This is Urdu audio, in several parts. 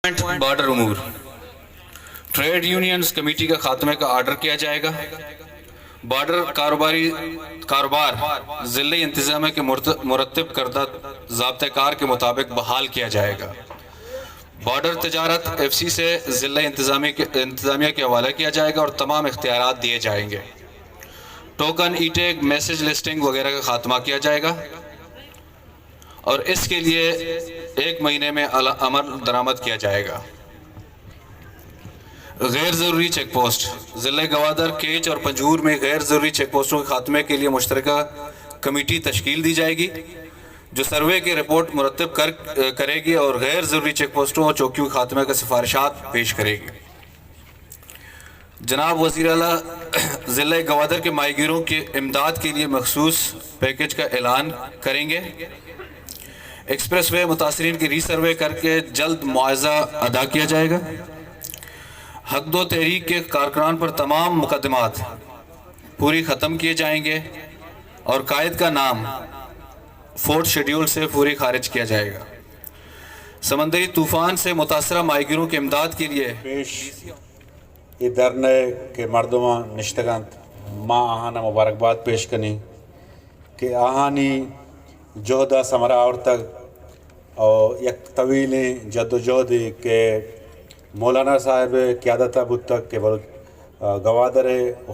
بارڈر امور ٹریڈ یونینز کمیٹی کا خاتمے کا آرڈر کیا جائے گا. بارڈر کاروبار ضلعی انتظامیہ کے مرتب کردہ ضابطہ کار کے مطابق بحال کیا جائے گا. بارڈر تجارت ایف سی سے ضلعی انتظامیہ کے حوالے کیا جائے گا اور تمام اختیارات دیے جائیں گے. ٹوکن ای ٹیگ میسج لسٹنگ وغیرہ کا خاتمہ کیا جائے گا اور اس کے لیے 1 مہینے میں عمل درآمد کیا جائے گا. غیر ضروری چیک پوسٹ ضلع گوادر، کیچ اور پنجور میں غیر ضروری چیک پوسٹوں کے خاتمے کے لیے مشترکہ کمیٹی تشکیل دی جائے گی جو سروے کی رپورٹ مرتب کرے گی اور غیر ضروری چیک پوسٹوں اور چوکیوں کے خاتمے کا سفارشات پیش کرے گی. جناب وزیر اعلیٰ ضلع گوادر کے ماہی گیروں کی امداد کے لیے مخصوص پیکج کا اعلان کریں گے. ایکسپریس وے متاثرین کی ری سروے کر کے جلد معاوضہ ادا کیا جائے گا. حق دو تحریک کے کارکنان پر تمام مقدمات پوری ختم کیے جائیں گے اور قائد کا نام 4 شیڈیول سے پوری خارج کیا جائے گا. سمندری طوفان سے متاثرہ ماہی گیروں کی امداد کے لیے پیش ادھرنے کے مردمہ نشتگانت ماں آہانا مبارکباد پیش کنی کہ آہانی جہدہ سمرا اور تک اور یک طویل جد و جہدی کہ مولانا صاحب قیادت بود تک کہ گوادر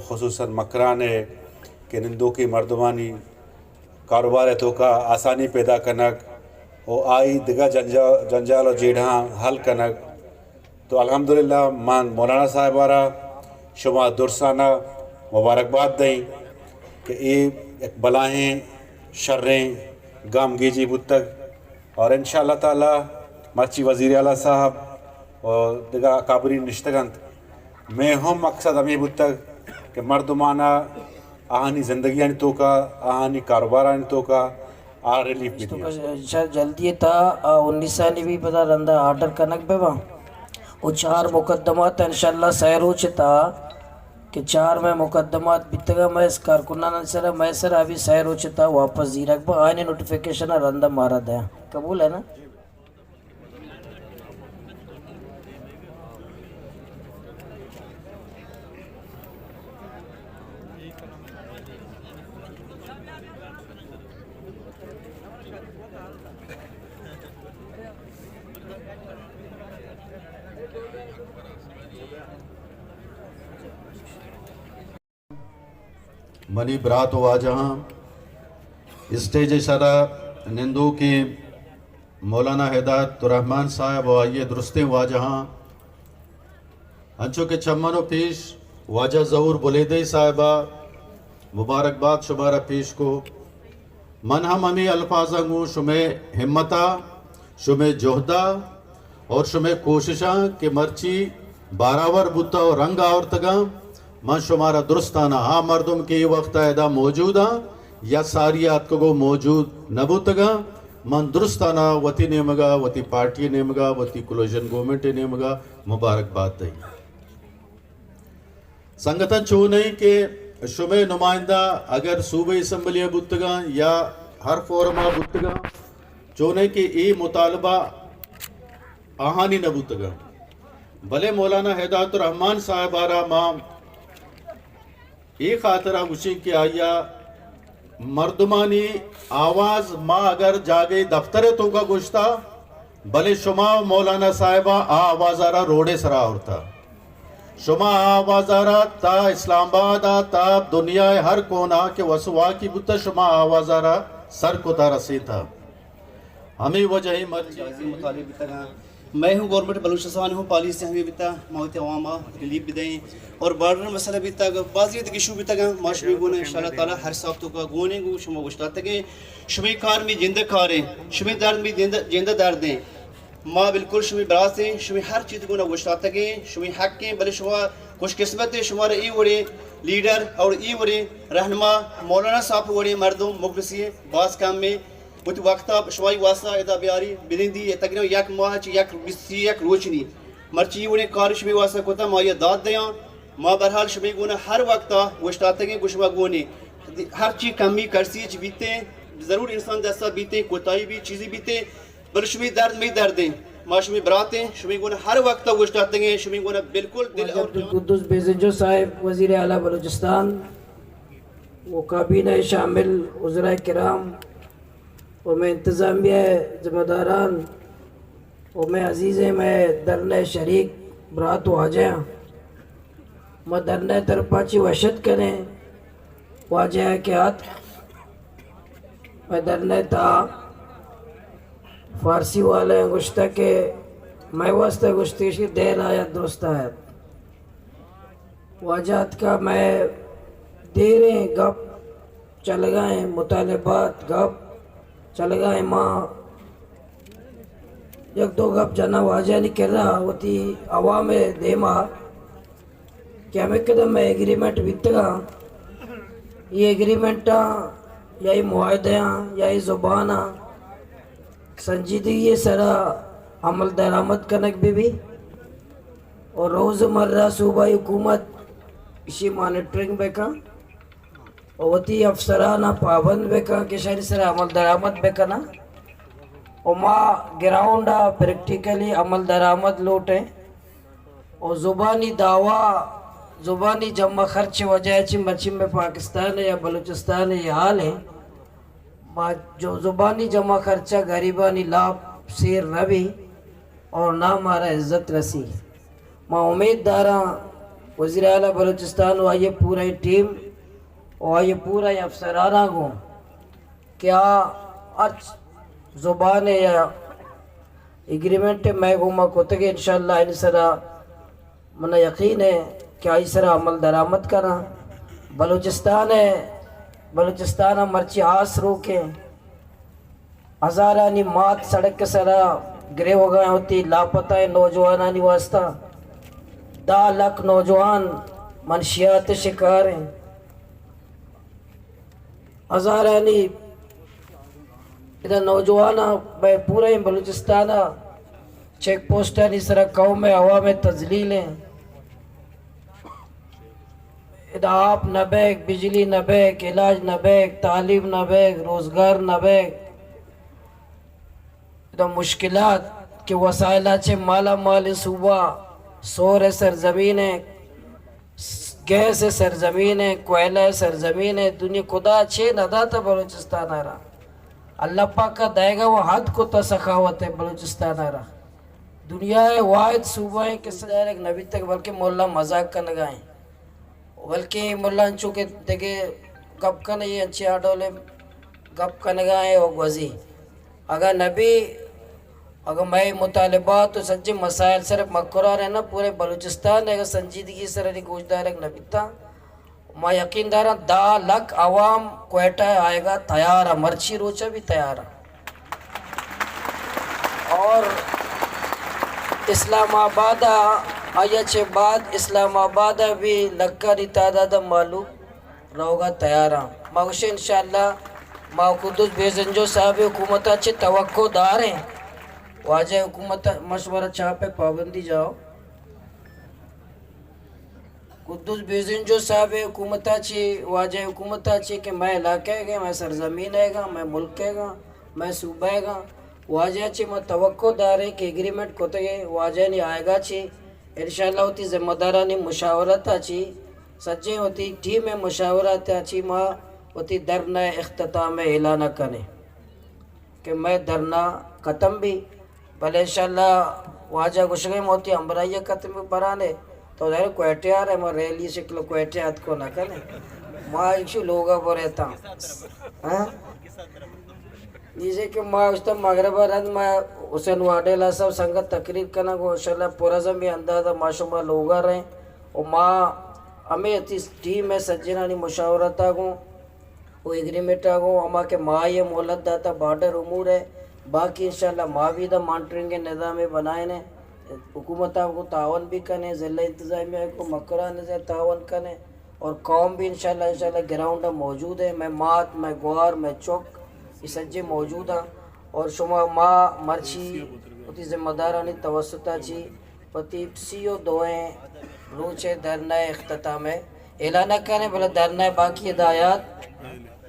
خصوصاً مکران کہ نندو کی مردمانی کاروبار تو کا آسانی پیدا کنک او آئی دگا جنجال و جیڑھاں حل کنک. تو الحمدللہ مان مولانا صاحبارا شما درسانہ مبارکباد دیں کہ ایک بلائیں شریں گام گیجی بود تک اور انشاءاللہ تعالی مرچی وزیر اعلیٰ صاحب اور دیگر اکابرین نشتگانت میں ہم مقصد ہمیں بود تک کہ مردمانہ آہانی زندگیاں تو کا آہانی کاروباراں تو کا ریلیف بھی دیا جلدی تا 19 بھی پتا رندہ آرڈر کنک بے وہاں وہ 4 مقدمات انشاءاللہ سیرو چتا کہ 4 میں مقدمات بیتگا میں اس کارکنان سر میں سر ابھی سیرو چتا واپس زیرک با آئینی نوٹیفیکیشن رندہ مارا دیا. قبول ہے نا؟ منی برات واجہاں اسٹیج شرح نندو کی مولانا ہدایت الرحمن صاحب و آئیے درستے واجہاں انچو کے چمنو پیش واجہ ظہور بلیدی صاحبہ مبارکباد شمارہ پیش کو من ہم ہمیں الفاظاں گوں شمیں ہمتا شمیں جہدہ اور شمیں کوششاں کہ مرچی باراور بوتا و رنگ آورتگاں من شمارا درستانہ ہاں مردم کی وقت ایدہ موجود ہاں یا ساریات کو موجود نبوتگا من درستانہ وطی نیمگا وطی پارٹی نیمگا وطی کلوژن گورنمنٹ نیمگا مبارکباد دیں. سنگتن چھو نہیں کہ شمع نمائندہ اگر صوبہ اسمبلی بوتگا یا ہر فورمہ بوتگا چھو نہیں کہ ای مطالبہ آہانی نبوتگا بھلے مولانا ہدایت الرحمن صاحب آرہ ماں ایک خاطرہ گوشی کہ آیا مردمانی آواز ماں اگر جاگے دفتر تو کا گوشتا بلے شما مولانا صاحبہ آواز آرہ روڑے سرا ہوتا شما آواز آرہ تا اسلام آباد تا دنیا ہر کونا کہ وسوا کی بتا شما آواز آرہ سر کو تا رسی تھا. ہمیں وجہ مرچی مطالب بتا میں ہوں گورنمنٹ بلوچستان ہوں پالیس سے ہمیں بتا موت عوامہ ریلیف بھی دیں اور بارڈر مسئلہ بھی تک بازیت کی شو بھی تک معاشرے گونا انشاءاللہ تعالی ہر ساختوں کا گونے گو شما گوشتاتا کہ شمی کار میں جندہ کاریں شمی درد میں جندہ درد دیں ماں بالکل شمی براز دیں شمی ہر چیز گونا گوشتاتا کہ شمی حق کے بلے شما خوش قسمت ہے شمارا ای وڑے لیڈر اور ای وڑے رہنما مولانا صاحب وڑے مردم مخلصی بعض کام میں وقت وقتا شوائی واسطہ ادا بیاری بلندی تقریبا یک ماہ چی یک بسی یک روچنی مرچی وڑے کارش میں واسطہ کوتا ماں یہ داد دیاں ماں برحال شمی گونا ہر وقتا گوشتاتا کہ گوشما گونے ہر چیز کمی کرسی چی بیتے ضرور انسان دستا بیتے کوتاہی بھی چیزی بیتے بل شمی درد میں دردیں ما شمی براتیں شمی گونا ہر وقت گوشتاتے ہیں شمی گونا بالکل دل اور عبدالقدوس بیزنجو صاحب وزیر اعلیٰ بلوچستان وہ کابینہ شامل وزراء کرام اور میں انتظامیہ ذمہ داران اور میں عزیز میں درنہ شریک برات واجہ میں درنہ ترپاچی وحشت کریں واجہ کے ہاتھ میں درنہ تا فارسی والے گشتہ کے میں واسطہ گشتیشی دیر آیت درست آیت واجہات کا میں دیریں گپ چل گئے مطالبات گپ چل گئے ماں یک دو گپ جانا واجہ نہیں کر رہا ہوتی عوام دیما کہ ہمیں قدم میں ایگریمنٹ بیتگا یہ ایگریمنٹاں یا یہ معاہدیاں یا یہ زباناں سنجیدگی سرا عمل درآمد کنک بھی اور روز مرہ صوبائی حکومت اسی مانیٹرنگ بیکا اور وتی افسرانہ پابند بیکا کہ شہری سرا عمل درآمد بیکنا اور ماں گراؤنڈا پریکٹیکلی عمل درآمد لوٹیں اور زبانی دعویٰ زبانی جمع خرچ وجہ مرچی میں پاکستان یا بلوچستان یہ حال ہے جو زبانی جمع خرچہ غریبانی لاپ سیر ربی اور نہ ہمارا عزت رسی میں امید داراں وزیر اعلیٰ بلوچستان و آئیے پورا ٹیم اور آئیے پورا افسرانہ کو کیا ارچ زبان یا ایگریمنٹ میں گھوما کوتگے انشاءاللہ ان سرا منا یقین ہے کہ اس سرا عمل درآمد کرنا بلوچستان ہے بلوچستان مرچی آس روکیں ہزارانی مات سڑک کے سرا گرے ہو گئے ہوتی لاپتہ نوجوانانی واسطہ 10 لاکھ نوجوان منشیات شکار ہیں ہزارانی ادھر نوجوان پورے بلوچستان چیک پوسٹر اس طرح قوم عوام تذلیل ہیں ادھر آپ نہ بیک بجلی نہ بیک علاج نہ بیک تعلیم نہ بیک روزگار نہ بیک ادھر مشکلات کے وسائلہ چھے مالا مال صوبہ سور سرزمین ہے گیس سرزمین ہے کوئلہ سرزمین ہے دنیا خدا چھے ندا تا بلوچستان آ رہا اللہ پاک کا دائے گا وہ حد کو تا سخاوت ہے بلوچستان آ رہا دنیا ہے واحد صوبہ ہے کہ سجائے ایک نبی تک بلکہ مولا مذاق کا نگائیں بلکہ مولا انچو کے دیکھے گپ کا نہیں انچے آڈولے گپ کا نگائیں اور گوزی اگر نبی اگر میں مطالبات تو سنجی مسائل صرف مکرہ رہنا پورے بلوچستان اگر سنجیدگی سر علی گوشدار ایک نبی تا میں یقین دارا 10 لاکھ عوام کوئٹہ آئے گا تیارہ مرچی روچہ بھی تیارہ اور اسلام آباد آیا چھے بعد اسلام آباد بھی لکاری تعداد معلوم رہوگا تیارہ مغش انشاءاللہ ماں قدس بیزنجو صاحب حکومت اچھے توقع دار ہیں واجہ حکومت مشورہ چاہ پہ پابندی جاؤ قدس بیزنجو صاحب حکومت اچھے واجہ حکومت اچھے کہ میں علاقہ گا میں سرزمین ہے گا میں ملک ہے گا میں صوبہ ہے گا واجہ اچھے میں توقع دار ہے کہ ایگریمنٹ کو تے واجہ نہیں آئے گا چھے انشاءاللہ ہوتی ذمہ دارانی مشاورت اچھی سچے ہوتی ٹیم مشاورت اچھی ماں ہوتی درنہ اختتام اعلانہ کرنے کہ میں درنہ ختم بھی بھلے انشاءاللہ واجہ گشگیم ہوتی امبرائیہ ختم بھی پرانے تو ظاہر کوئٹے آ رہے میں ریلی شکل کوئٹے ہاتھ کو نہ کرنے ماں ایکشو لوگا کو رہتا جیسے کہ ماں اس طرح مغربہ رند میں حسین واڈیلا صاحب سنگت تقریر کرنا کو انشاءاللہ پورا زمین اندازہ ماشاءاللہ لوگا رہیں اور ماں ہمیں اس ٹیم میں سجنانی مشاورت آگوں وہ ایگریمنٹ آگوں ہما کے ماں یہ مولت داتا بارڈر امور ہے باقی انشاءاللہ ماں بھی دا مانٹرنگ کے نظام بنائے نے حکومت کو تعاون بھی کریں ضلع انتظامیہ کو مکران سے تعاون کریں اور قوم بھی انشاءاللہ گراؤنڈ موجود ہے میں مات میں گوار میں چوک یہ سجے موجود ہیں اور شما ماں مرچی ہوتی ذمہ دارانی توسطہ چی پتی سیو دوئیں روچے درنہ اختتام ہے اعلانہ کرنے بلا درنہ باقی ہدایات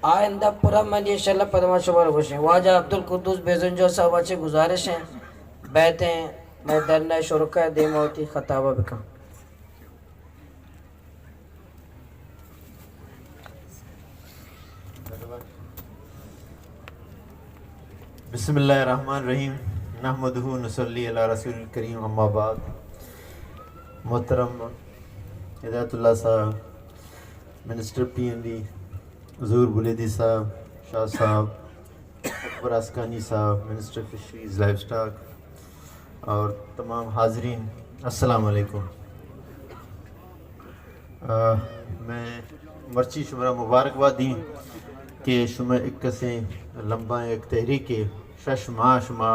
آئندہ پورا من انشاءاللہ پدمہ شمار خوش ہیں واجہ عبدالقدوس بیزنجو صاحب اچھے گزارش ہیں بیٹھیں میں درنہ شرکہ دے موتی خطابہ بکا. بسم اللہ الرحمن الرحیم نحمدہ نصلی علی رسول الکریم اما بعد. محترم ہدایت اللہ صاحب، منسٹر پی این ڈی حضور بلیدی صاحب، شاہ صاحب، اکبر اسکانی صاحب، منسٹر فشریز لائف سٹاک اور تمام حاضرین، السلام علیکم. میں مرچی شمرہ مبارکباد دیں کہ شمہ ایک کسیں لمبا ایک تحریک شش ماہ شمہ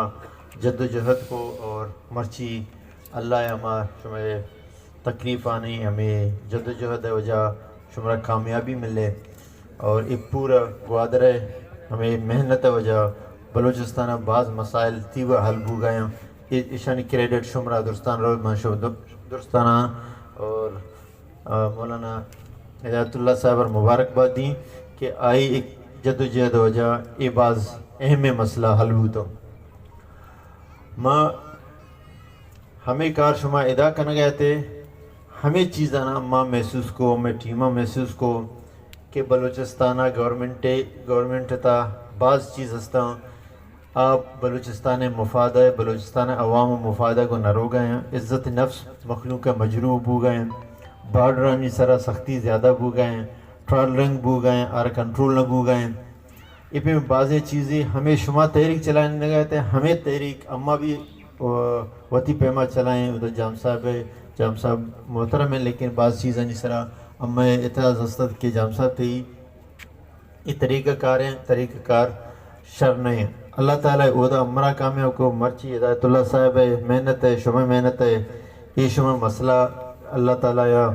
جد و جہد کو اور مرچی اللہ ہمارا شمہ تکلیف آنے ہمیں جد و جہد وجہ شمرہ کامیابی ملے اور ایک پورا گوادر ہمیں محنت وجہ بلوچستان بعض مسائل تیوہ حل بو گئے ہیں. ایشانی کریڈٹ شمرہ درستان روز منشو درستانہ اور مولانا ہدایت اللہ صاحب اور مبارکباد دیں کہ آئی ایک جد و جہد وجہ یہ بعض اہم مسئلہ حل ہو. تو ماں ہمیں کار شما ادا کرنا گئے تھے ہمیں چیزانا ماں محسوس کو میں ٹیمہ محسوس کو کہ بلوچستانہ گورنمنٹ تا بعض چیز ہستا آپ بلوچستان مفادہ بلوچستان عوام مفادہ کو نرو گئے ہیں. عزت نفس مخلوق مجروح بو گئے ہیں، بارڈرانی سرا سختی زیادہ بو گئے ہیں، ٹرالرنگ بو گئے ہیں، آر کنٹرول نہ بو گئے ہیں. یہ پہ بعض چیزیں ہمیں شما تحریک چلانے لگے تھے، ہمیں تحریک اماں بھی وطی پیما چلائیں. ادھر جام صاحب محترم ہیں لیکن بعض چیزیں نہیں سرا اماں اعتراض ہستد کہ جام صاحب تھی یہ طریقہ کار ہیں، طریقہ کار شر نہیں ہیں. اللہ تعالیٰ عہدہ امرا کامیاب کو مرچی ہدایت اللہ صاحب ہے، محنت ہے، شمع محنت ہے. یہ شمع مسئلہ اللہ تعالیٰ یا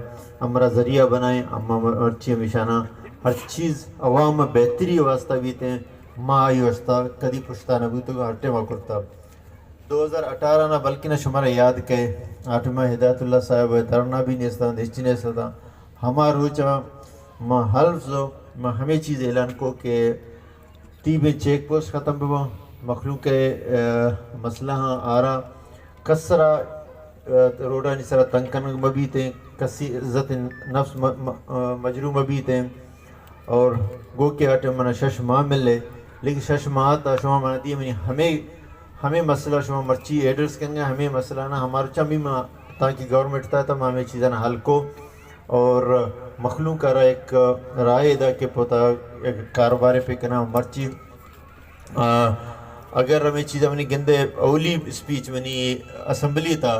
امرا ذریعہ بنائیں. اما مرچی ہمیشانہ ہر چیز عوام بہتری واسطہ بیتے ہیں. ماں آئی واسطہ کدی پشتہ نبو تو ہر ٹیمہ کرتا 2018 نہ بلکہ نہ شمارا یاد کہ آٹھمہ ہدایت اللہ صاحب ہے درنا بھی نہیں ستا دشتی نہیں ستا ہمارا روچہ ماں حلف زو ماں ہمیں چیز اعلان کو کہ تیبیں چیک پوسٹ ختم بوا مخلوق مسئلہ ہاں آرہ کسرہ روڈا نسرہ تنکن مبیتے کسی عزت نفس مجروح مبیتے اور گو کے آٹھے منہ شش ماہ ملے لیکن شش ماہ تا شما منہ دیئے منی ہمیں مسئلہ شما مرچی ایڈرس کنگا ہمیں مسئلہ نا ہمارا چمی ماں تاکہ گورنمنٹ تا تم ہمیں چیزیں حل کو اور مخلوق کا ایک رائے دا کہ پوتا ایک کاروبار پہ کنا مرچی اگر ہمیں چیزیں منی گندے اولی سپیچ منی اسمبلی تا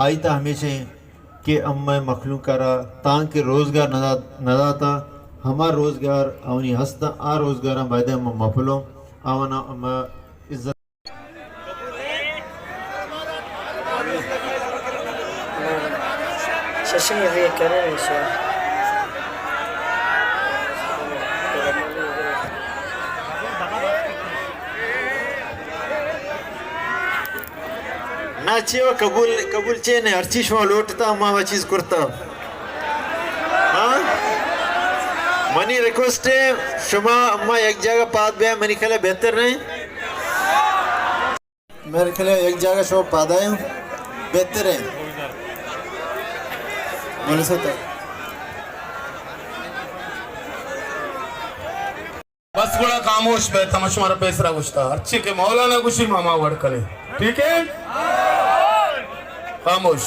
آئی تا ہمیشہ کہ مخلوق کا تاکہ روزگار ندا تا ہمارا روزگار آونی ہستا آ روزگار باید ہم مپلوں آونا عزت ششی یہ کریں ایسا نا چیو قبول چینے ہر چیز شما لوٹتا ہم آوہ چیز کرتا منی ریکوسٹ ہے شما اما ایک جگہ پاد بیا منی خیلے بہتر نہیں میرے خیلے ایک جگہ شما پاد آئے بہتر ہے بولے سکتا بس گوڑا خاموش بیٹھا مشمارا پیسرا گوشتا اچھی کہ مولانا گوشی ماما وڑ کنے ٹھیک ہے خاموش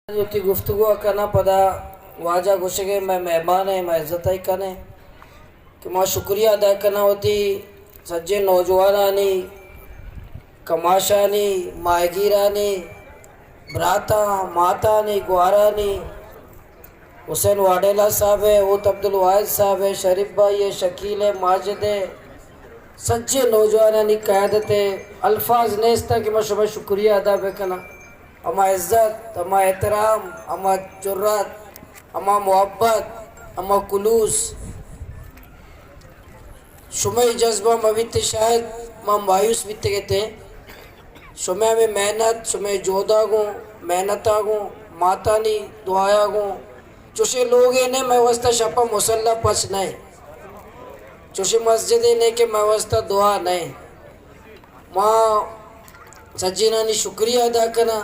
ہوتی گفتگو کرنا پدا واجہ گوشگے میں مہمان ہے میں عزت ہی کنے کہ ماں شکریہ ادا کرنا ہوتی سجے نوجوانانی کماشانی ماہگیرانی براتا ماتانی گوارانی حسین واڈیلا صاحب ہے اوت عبدالواحد صاحب ہے شریف بھائی ہے شکیل ہے ماجد ہے سچے نوجوانانی قیادت ہے الفاظ نیستا کہ میں شما شکریہ ادا بکنا اما عزت اما احترام اما جرات اما محبت اما خلوص شمع جذبہ مبیت شاید ماں مایوس بیتے گئے شمع میں محنت شمع جودا گوں محنتا گوں ماتانی دعایا گوں چوشے لوگ نے میں وسط شپا مسلح پچ نہیں چوشی مسجد نے کہ میں واسطہ دعا نہیں ماں سجینہ نے شکریہ ادا کرنا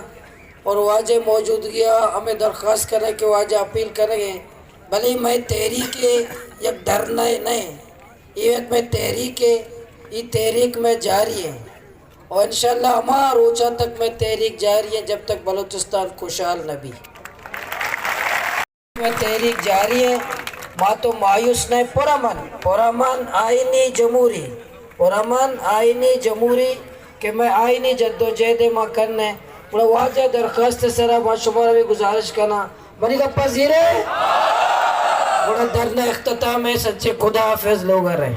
اور واجہ موجودگی ہمیں درخواست کریں کہ واجہ اپیل کریں گے بھلے میں تحریک یک ڈرنا نہیں یہ میں تحریک یہ تحریک میں جاری ہے اور انشاءاللہ ہمارا روچہ تک میں تحریک جاری ہے جب تک بلوچستان خوشحال نہ بھی میں تحریک جاری ہے ماں تو مایوس نہیں پرامن آئینی جمہوری پرامن آئینی جمہوری کہ میں آئینی جد و جہد ماں کرنے بڑا واجہ درخواست سرا ماں شمارہ بھی گزارش کرنا بنی کا پذیرے بڑا درن اختتام ہے سچے خدا حافظ لوگ رہے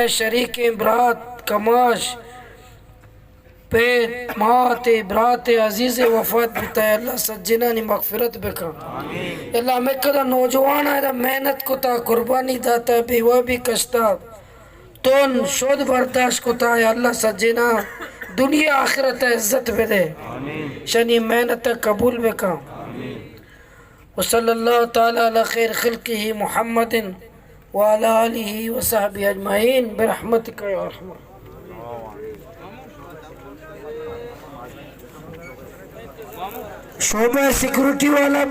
شریک برات کماش پیٹ مات برات عزیز وفات بتائے اللہ سجنہ نی مغفرت بکا اللہ میں کدا نوجوان ہے محنت کو تا قربانی داتا بیوہ بھی کشتا تون شود برداشت کو تا یا اللہ سجنہ دنیا آخرت عزت بدے شنی محنت قبول بکا وصلی اللہ تعالی علی خیر خلقہ محمد وعلى آله وصحبه أجمعين برحمتك يا أرحم شعبہ سیکورٹی والا